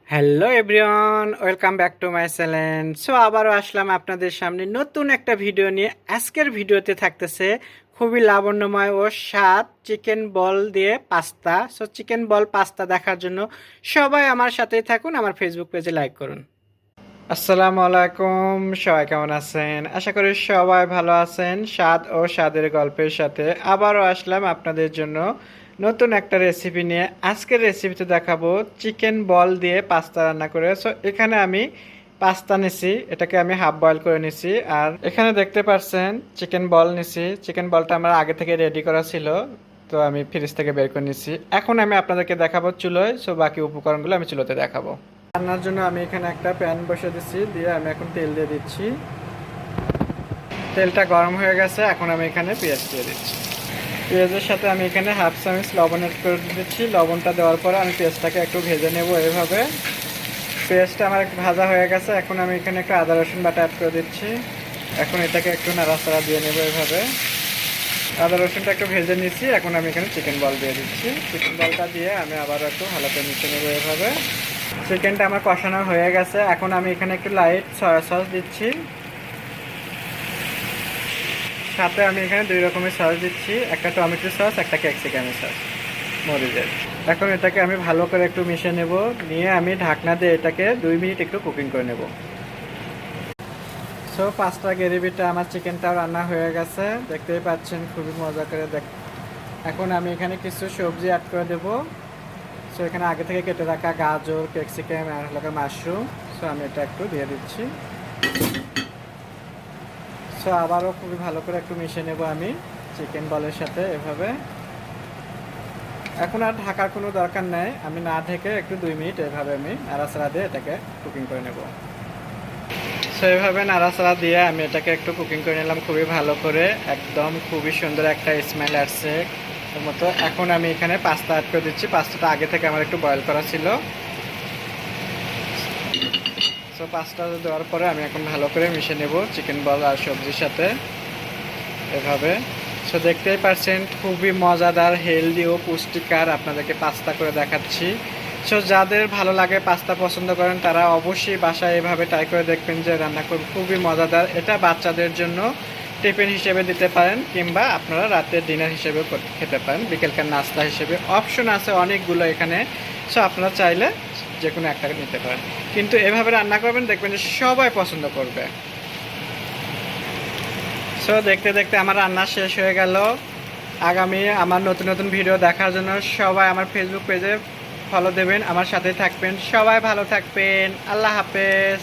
Hello everyone, welcome back to my channel. So আবারও আসলাম আপনাদের সামনে নতুন একটা ভিডিও নিয়ে। আজকের ভিডিওতে থাকতেছে খুবই লাবণ্যময় ও স্বাদ চিকেন বল দিয়ে পাস্তা। সো চিকেন বল পাস্তা দেখার জন্য সবাই আমার সাথেই থাকুন, আমার ফেসবুক পেজে লাইক করুন। আসসালামু আলাইকুম, সবাই কেমন আছেন? আশা করি সবাই ভালো আছেন। স্বাদ ও স্বাদের গল্পের সাথে আবারও আসলাম আপনাদের জন্য নতুন একটা রেসিপি নিয়ে। আজকের রেসিপিতে দেখাবো চিকেন বল দিয়ে পাস্তা রান্না করে। সো এখানে আমি পাস্তা নিছি, এটাকে আমি হাফ বয়েল করে নিছি। আর এখানে দেখতে পাচ্ছেন চিকেন বল নিছি। চিকেন বলটা আমার আগে থেকে রেডি করা ছিল, তো আমি ফ্রিজ থেকে বের করে নিছি। এখন আমি আপনাদেরকে দেখাবো চুলোয়। সো বাকি উপকরণগুলো আমি চুলোতে দেখাবো। রান্নার জন্য আমি এখানে একটা প্যান বসে দিচ্ছি, দিয়ে আমি এখন তেল দিয়ে দিচ্ছি। তেলটা গরম হয়ে গেছে, এখন আমি এখানে পেঁয়াজ দিয়ে দিচ্ছি। পেঁয়াজের সাথে আমি এখানে হাফ চামচ লবণ অ্যাড করে দিচ্ছি। লবণটা দেওয়ার পরে আমি পেঁয়াজটাকে একটু ভেজে নেব এইভাবে। পেঁয়াজটা আমার একটু ভাজা হয়ে গেছে, এখন আমি এখানে একটু আদা রসুন বাটা অ্যাড করে দিচ্ছি। এখন এটাকে একটু নাড়াচাড়া দিয়ে নেব এইভাবে। আদা রসুনটা একটু ভেজে নিচ্ছি, এখন আমি এখানে চিকেন বল দিয়ে দিচ্ছি। চিকেন বলটা দিয়ে আমি আবারও একটু ভালো করে মিশিয়ে নেব এইভাবে। চিকেনটা আমার কষানো হয়ে গেছে, এখন আমি এখানে একটু লাইট সয়া সস দিচ্ছি। সাথে আমি এখানে দুই রকমের সস দিচ্ছি, একটা টমেটো সস, একটা ক্যাপসিকামের সস মরিচের। এখন এটাকে আমি ভালো করে একটু মিশিয়ে নেব, নিয়ে আমি ঢাকনা দিয়ে এটাকে 2 মিনিট একটু কুকিং করে নেব। সো পাস্তা গ্রেভিটা আমার চিকেনটাও রান্না হয়ে গেছে, দেখতেই পাচ্ছেন খুবই মজা করে এখন আমি এখানে কিছু সবজি অ্যাড করে দেবো। সো এখানে আগে থেকে কেটে রাখা গাজর, ক্যাপসিকাম আর হলো মাশরুম। সো আমি এটা একটু দিয়ে দিচ্ছি। সো আবারও খুবই ভালো করে একটু মিশিয়ে নেব আমি চিকেন বলের সাথে এভাবে। এখন আর ঢাকার কোনো দরকার নেই, আমি না ঢেকে একটু 2 মিনিট এভাবে আমি নাড়াচাড়া দিয়ে এটাকে কুকিং করে নেব। সো এভাবে নাড়াচাড়া দিয়ে আমি এটাকে একটু কুকিং করে নিলাম খুবই ভালো করে, একদম খুবই সুন্দর একটা স্মেল আসছে এর মতো। এখন আমি এখানে পাস্তা অ্যাড করে দিচ্ছি। পাস্তাটা আগে থেকে আমার একটু বয়েল করা ছিল। সো পাস্তা দেওয়ার পরে আমি এখন ভালো করে মিশিয়ে নেব চিকেন বল আর সবজির সাথে এভাবে। সো দেখতেই পাচ্ছেন খুবই মজাদার, হেলদি ও পুষ্টিকর আপনাদেরকে পাস্তা করে দেখাচ্ছি। সো যাদের ভালো লাগে, পাস্তা পছন্দ করেন, তারা অবশ্যই বাসায় এভাবে ট্রাই করে দেখবেন যে রান্না করুন, খুবই মজাদার। এটা বাচ্চাদের জন্য টিফিন হিসেবে দিতে পারেন, কিংবা আপনারা রাতের ডিনার হিসেবে খেতে পারেন, বিকেলকার নাস্তা হিসেবে। অপশন আছে অনেকগুলো এখানে, সো আপনারা চাইলে যে কোনো একটা নিতে পারেন, কিন্তু এভাবে রান্না করবেন, দেখবেন যে সবাই পছন্দ করবে। সো দেখতে দেখতে আমার রান্না শেষ হয়ে গেল। আগামী আমার নতুন নতুন ভিডিও দেখার জন্য সবাই আমার ফেসবুক পেজে ফলো দেবেন, আমার সাথে থাকবেন। সবাই ভালো থাকবেন, আল্লাহ হাফেজ।